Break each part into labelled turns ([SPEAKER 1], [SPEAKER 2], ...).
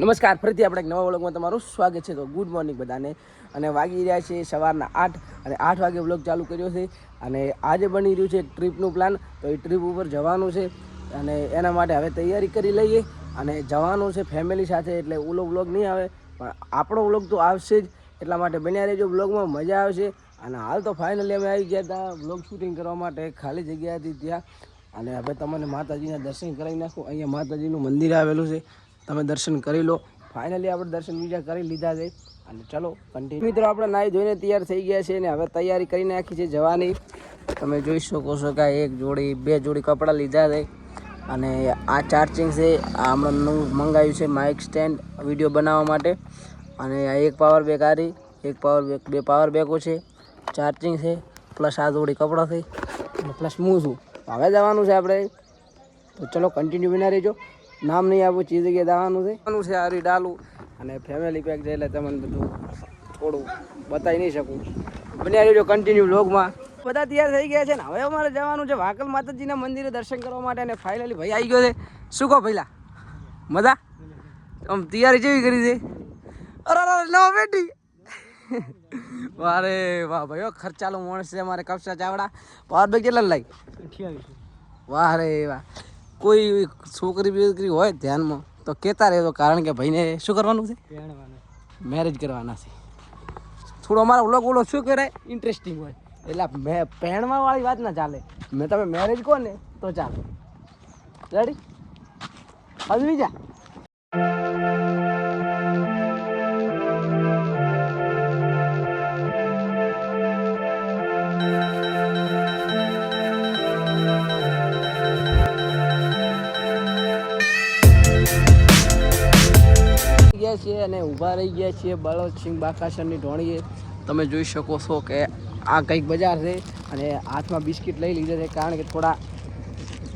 [SPEAKER 1] નમસ્કાર, ફરીથી આપણે એક નવા વ્લોગમાં તમારું સ્વાગત છે. તો ગુડ મોર્નિંગ બધાને. અને વાગી રહ્યા છે સવારના 8 અને 8 વાગે વ્લોગ ચાલુ કર્યો છે. અને આજે બની રહ્યું છે એક ટ્રીપનું પ્લાન. તો એ ટ્રીપ ઉપર જવાનું છે અને એના માટે હવે તૈયારી કરી લઈએ અને જવાનું છે ફેમિલી સાથે. એટલે ઓલો વ્લોગ નહીં આવે પણ આપણો વ્લોગ તો આવશે જ. એટલા માટે બન્યા રહેજો, વ્લોગમાં મજા આવશે. અને હાલ તો ફાઇનલી અમે આવી ગયા હતા વ્લોગ શૂટિંગ કરવા માટે ખાલી જગ્યા હતી ત્યાં. અને હવે તમને માતાજીના દર્શન કરાવી નાખું. અહીંયા માતાજીનું મંદિર આવેલું છે, તમે દર્શન કરી લો. ફાઇનલી આપણે દર્શન બીજા કરી લીધા છે અને ચલો કન્ટિન્યુ. મિત્રો આપણે નાહી ધોઈને તૈયાર થઈ ગયા છે અને હવે તૈયારી કરી નાખી છે જવાની. તમે જોઈ શકો છો કે એક જોડી બે જોડી કપડાં લીધા છે. અને આ ચાર્જિંગ છે, આ હમણાં મંગાવ્યું છે માઇક સ્ટેન્ડ વિડીયો બનાવવા માટે. અને આ એક પાવર બેગ આરી, એક પાવર બેગ, બે પાવર બેગો છે, ચાર્જિંગ છે, પ્લસ આ જોડી કપડાં છે અને પ્લસ હું છું. હવે જવાનું છે આપણે, તો ચલો કન્ટિન્યુ બના રહેજો. નામ નહીં આપું, ચીજ જગ્યાએ દાવાનું છે આરી ડાલું. અને ફેમિલી પેક છે એટલે તમને બધું થોડું બતાવી નહીં શકું. બન્યા રહેજો કન્ટિન્યુ વ્લોગમાં. બધા તૈયાર થઈ ગયા છે ને હવે અમારે જવાનું છે વાકલ માતાજીના મંદિરે દર્શન કરવા માટે. અને ફાઇનલી ભાઈ આવી ગયો છે. શું કહો પહેલાં મજા? આમ તૈયારી કેવી કરી છે? અરે નવા બેટી વારે વાહ ભાઈ, ખર્ચાલો માણસ છે અમારે કપસા ચાવડા. પાવર બેગ કેટલા લાગી? 28. વાહ રે વાહ. કોઈ છોકરી બેકરી હોય ધ્યાનમાં તો કહેતા રહેજો, કારણ કે ભાઈને શું કરવાનું છે? મેરેજ કરવાના છે. થોડો અમારા વ્લોગ બોલો શું કરાય ઇન્ટરેસ્ટિંગ હોય. એટલે મેં પહેણવા વાળી વાત ના ચાલે. મેં તમે મેરેજ કહો ને તો ચાલે. રેડી? હજુ જા છીએ અને ઊભા રહી ગયા છીએ બળવંતસિંહ બાકાસરની ઢોણીએ. તમે જોઈ શકો છો કે આ કંઈક બજાર છે અને હાથમાં બિસ્કિટ લઈ લીધા છે, કારણ કે થોડા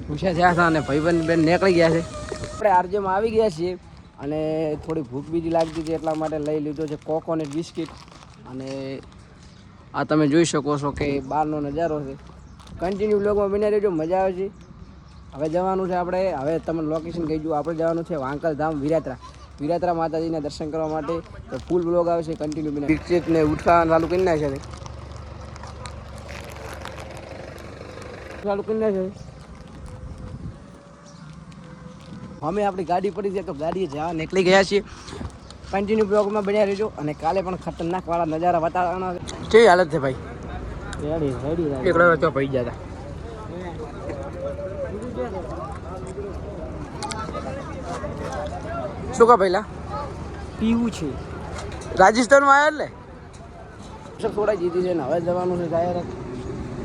[SPEAKER 1] પૂછ્યા થયા હતા અને ભાઈબંધ બેન નીકળી ગયા છે. આપણે આરજેમાં આવી ગયા છીએ અને થોડી ભૂખ બીજી લાગતી હતી એટલા માટે લઈ લીધો છે કોકોનટ બિસ્કિટ. અને આ તમે જોઈ શકો છો કે બહારનો નજારો છે. કન્ટિન્યુ વ્લોગમાં બન્યા રહેજો, મજા આવે છે. હવે જવાનું છે આપણે, હવે તમને લોકેશન કહી દઉં. આપણે જવાનું છે વાંકલ ધામ વિરાત્રા માતાજીના દર્શન કરવા માટે. તો ફૂલ બ્લોગ આવશે કન્ટિન્યુ બિના. બિસ્કિટને ઉઠાવવાનું ચાલુ કરી નાખ્યા છે, ચાલુ કરી નાખ્યા છે. અમે આપણી ગાડી પડી છે તો ગાડીએ જવા નીકળી ગયા છીએ. કન્ટિન્યુ બ્લોગમાં બન્યા રહેજો. અને કાલે પણ ખતરનાક વાળા નજારા બતાવવાના છે. કેવી હાલત છે ભાઈ? એકડો તો પડી ગયા હતા. શું કહો પહેલા પીવું છે? રાજસ્થાનમાં આવ્યા એટલે થોડા જીતી છે ને હવે જવાનું છે ડાયરેક્ટ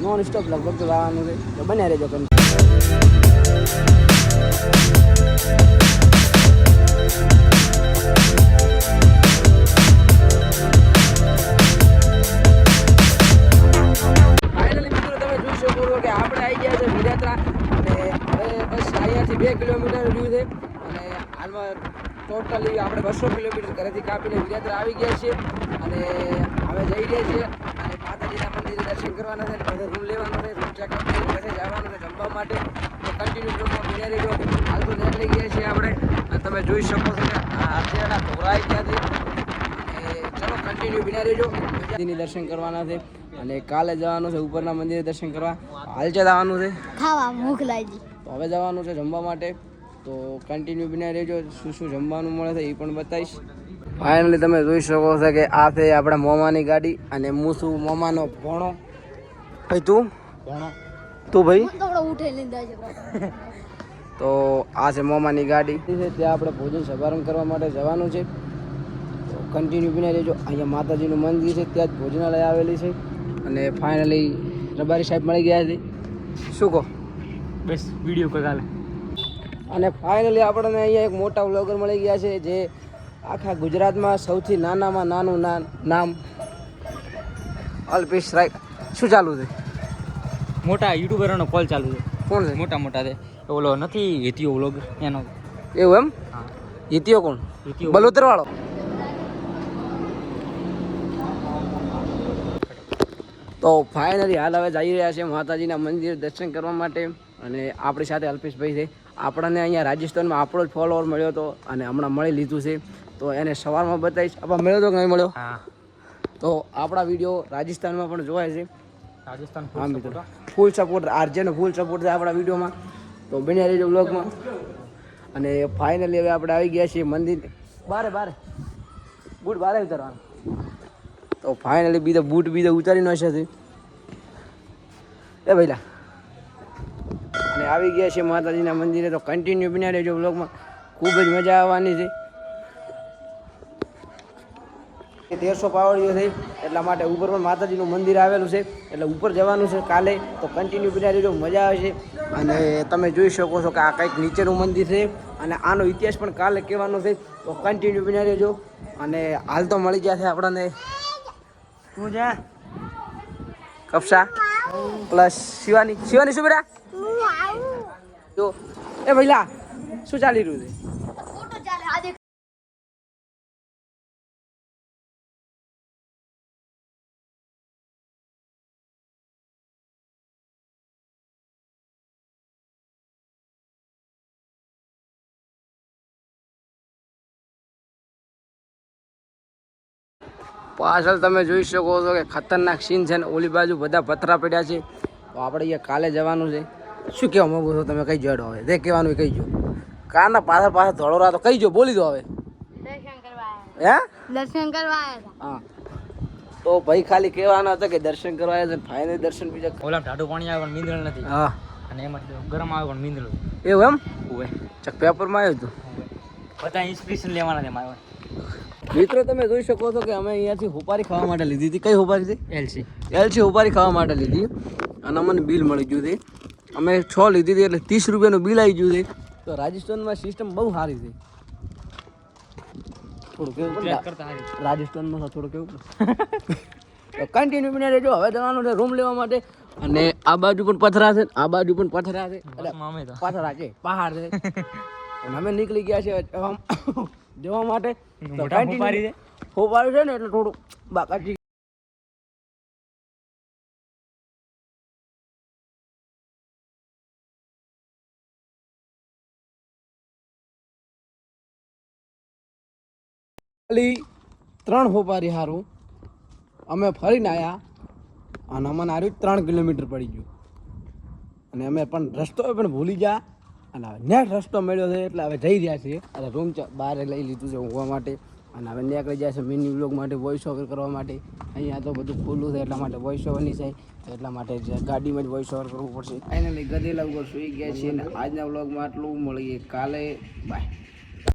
[SPEAKER 1] નોન સ્ટોપ લગભગ તો જવાનું છે. તો બન્યા રહેજો. ફાઇનલી મિત્રો તમે જોઈ શકો છો કે આપણે આવી ગયા છે વિરાત્રા. અને હવે બસ અહીંયાથી 2 કિલોમીટર રહ્યું છે. અને હાલમાં ટોટલી આપણે 200 કિલોમીટર ઘરેથી કાપીને વિરાત્રા આવી ગયા છીએ. અને હવે જઈ રહ્યા છીએ અને માતાજીના મંદિરે દર્શન કરવાના છે. બધે રૂમ લેવાનો છે, રૂમ ચેકઅપ કરી ઘરે જવાનું છે જમવા માટે. તો કન્ટિન્યુ બ્લોગમાં બન્યા રહેજો. હાલ તો નીકળી ગયા છીએ આપણે. અને તમે જોઈ શકો છો કે હાથેડા ઢોરાઈ ગયા છે. અને ચલો કન્ટિન્યુ બન્યા રહેજો. માતાજીની દર્શન કરવાના છે અને કાલે જવાનું છે ઉપરના મંદિરે દર્શન કરવા. હાલ છે જવાનું છે ખાવા, ભૂખ લાગી. તો હવે જવાનું છે જમવા માટે. તો કન્ટિન્યુ બિના રહેજો. શું શું જમવાનું મળે છે એ પણ બતાવીશ. ફાઇનલી તમે જોઈ શકો છો કે આ છે આપણા મોમાની ગાડી. અને હું છું મોમાનો ભોણો. ભાઈ તું ભાઈ તો આ છે મોમાની ગાડી છે. ત્યાં આપણે ભોજન સમારંભ કરવા માટે જવાનું છે. તો કન્ટિન્યુ બિના રહેજો. અહીંયા માતાજીનું મંદિર છે, ત્યાં જ ભોજનાલય આવેલી છે. અને ફાઇનલી રબારી સાહેબ મળી ગયા છે. શું કહો? બસ વિડીયો કાલે. અને ફાઇનલી આપણને અહીંયા એક મોટા વ્લોગર મળી ગયા છે, જે આખા ગુજરાતમાં સૌથી નાનામાં નાનું નામ અલ્પેશ રાય. શું ચાલુ છે?
[SPEAKER 2] મોટા યુટ્યુબરનો કોલ ચાલુ છે.
[SPEAKER 1] કોણ છે?
[SPEAKER 2] મોટા છે. ઓલો નથી હિતિયો વ્લોગ એનો.
[SPEAKER 1] એવું એમ?
[SPEAKER 2] હા.
[SPEAKER 1] હિતિયો કોણ? બલોતર વાળો. તો ફાઇનલી હાલ હવે જઈ રહ્યા છે માતાજીના મંદિર દર્શન કરવા માટે. અને આપણી સાથે અલ્પેશભાઈ છે. આપણને અહીંયા રાજસ્થાનમાં આપણો જ ફોલોવર મળ્યો હતો અને હમણાં મળી લીધું છે. તો એને સવારમાં બતાવીશ. આપણે મળ્યો હતો કે નહીં મળ્યો?
[SPEAKER 2] હા,
[SPEAKER 1] તો આપણા વિડીયો રાજસ્થાનમાં પણ જોવાય છે.
[SPEAKER 2] રાજસ્થાન
[SPEAKER 1] હા મિત્રો, ફૂલ સપોર્ટ, આરજેનો ફૂલ સપોર્ટ છે આપણા વિડીયોમાં. તો બન્યા રહેજો બ્લોગમાં. અને ફાઇનલી હવે આપણે આવી ગયા છીએ મંદિર. બારે બૂટ બારે ઉતારવાનું. તો ફાઇનલી બૂટ ઉતારી નાખ્યા છે એ ભાઈલા. અને આવી ગયા છે માતાજીના મંદિરે. તો કન્ટિન્યુ બન્યા રહેજો બ્લોગમાં, ખૂબ જ મજા આવવાની છે. 1300 પાવડીઓ છે એટલા માટે ઉપર પણ માતાજીનું મંદિર આવેલું છે, એટલે ઉપર જવાનું છે કાલે. તો કન્ટિન્યુ બન્યા રહેજો, મજા આવે છે. અને તમે જોઈ શકો છો કે આ કંઈક નીચેનું મંદિર છે અને આનો ઇતિહાસ પણ કાલે કહેવાનો છે. તો કન્ટિન્યુ બન્યા રહેજો. અને હાલ તો મળી ગયા છે આપણને શું છે કપસા પ્લસ શિવાની શું બેટા જો એ ભઈલા શું ચાલી રહ્યું છે? પાછળ તમે જોઈ શકો છો કે ખતરનાક સીન છે ને ઓલી બાજુ બધા પથરા પડ્યા છે. તો આપણે અહીંયા કાલે જવાનું છે. શું કહેવા માંગો છો તમે? કઈ જડો હવે તે કહેવાનું કઈ જો કારના પાછળ ધોળો રાતો કઈ જો બોલી દો હવે.
[SPEAKER 3] દર્શન કરવા આવ્યા
[SPEAKER 1] હા, તો ભાઈ ખાલી કહેવાના હતા કે દર્શન કરવા આવ્યા છે. ફાઇનલ દર્શન બીજા
[SPEAKER 2] ઓલા ટાઢું પાણી આવે પણ મીંદળ નથી.
[SPEAKER 1] હા,
[SPEAKER 2] અને એમાં ગરમ આવે પણ મીંદળ
[SPEAKER 1] એવું એમ
[SPEAKER 2] હોય.
[SPEAKER 1] ચક પેપરમાં આવ્યું હતું.
[SPEAKER 2] બધા ઇન્સ્પિરેશન લેવાના છે મારે.
[SPEAKER 1] મિત્રો તમે જોઈ શકો છો કે અમે અહીંયાથી હોપારી ખાવા માટે લીધી હતી. કઈ હોપારી છે? એલસી હોપારી ખાવા માટે લીધી અને અમને બિલ મળી ગયું છે. અમે 6 લીધી હતી એટલે 30 રૂપિયાનું બિલ આવી ગયું છે. તો રાજસ્થાનમાં સિસ્ટમ બહુ સારી છે. થોડું કેવું રાજસ્થાનમાં થોડું કેવું તો કન્ટિન્યુ બને રહેજો. હવે જવાનું છે રૂમ લેવા માટે. અને આ બાજુ પણ પથરા છે, આ બાજુ પણ પથરા છે, પથરા છે, પહાડ છે. અને અમે નીકળી ગયા છે જવા માટે. હોપારી છે ને એટલે થોડું બાકાજી ખાલી 3 હોપારી હારું અમે ફરીને આવ્યા અને અમને હારું 3 કિલોમીટર પડી ગયું. અને અમે પણ રસ્તો પણ ભૂલી ગયા અને હવે નેક્સ્ટ રસ્તો મળ્યો છે એટલે હવે જઈ રહ્યા છીએ. અને રૂમ બહાર લઈ લીધું છે ઊંઘવા માટે. અને હવે નીકળી જાય છે મિની વ્લોગ માટે, વોઇસ ઓવર કરવા માટે. અહીંયા તો બધું ખુલ્લું છે એટલા માટે વોઇસ ઓવર નહીં થાય, એટલા માટે ગાડીમાં જ વોઇસ ઓવર કરવું પડશે. ફાઇનલી ગધેલા ઉપર સુઈ ગયા છીએ. અને આજના વ્લોગમાં આટલું. મળીએ કાલે. બાય.